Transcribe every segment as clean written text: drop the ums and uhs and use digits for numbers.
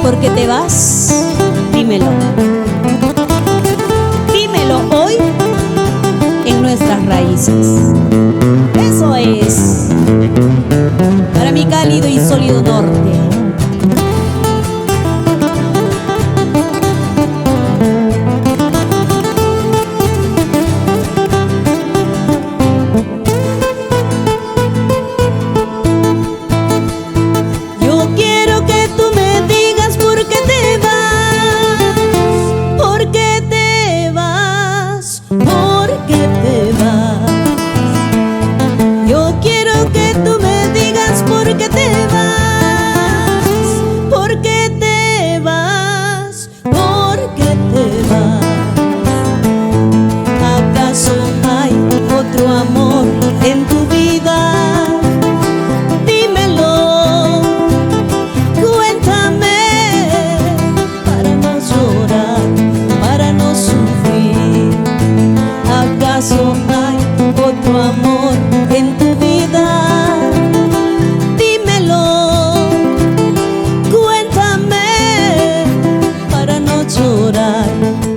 por qué te vas? Dímelo. Dímelo hoy en nuestras raíces. Eso es para mi cálido y sólido norte.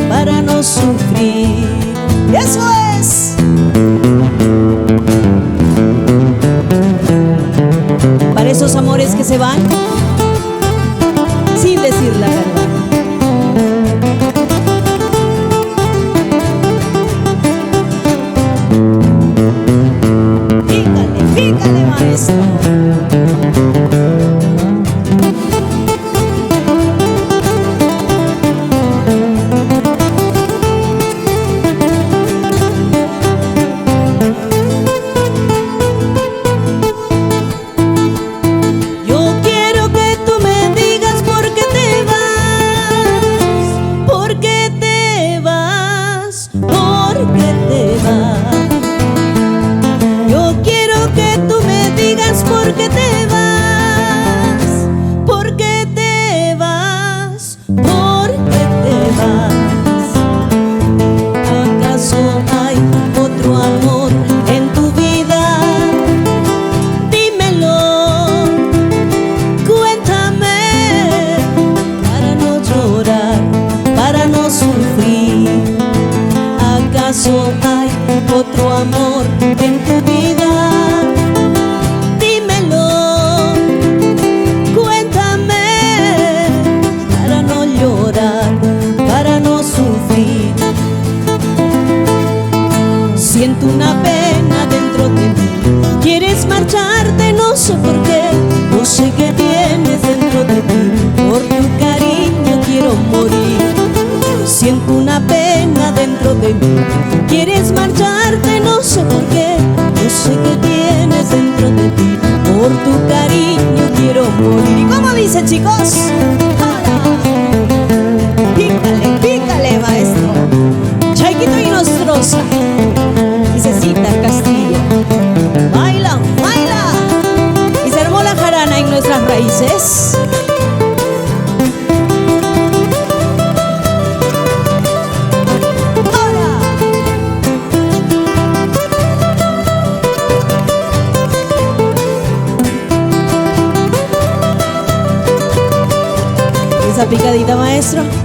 Para no sufrir. Eso es. Para esos amores que se van sin decir la verdad. Pícale, pícale, maestro. Hay otro amor en tu vida. Dímelo, cuéntame, para no llorar, para no sufrir. Siento una pena dentro de mí. Quieres marcharte, no sé por qué. No sé qué tienes dentro de ti. Por tu cariño quiero morir. Siento una pena dentro de mí. Quieres marcharte, no sé por qué. No sé qué tienes dentro de ti. Por tu cariño quiero morir. ¿Y cómo dice, chicos? Pícale, pícale, maestro. Chayquito y Nostrosa. Necesita Castillo. Baila, baila. Y se armó la jarana en nuestras raíces. Esa picadita, maestro.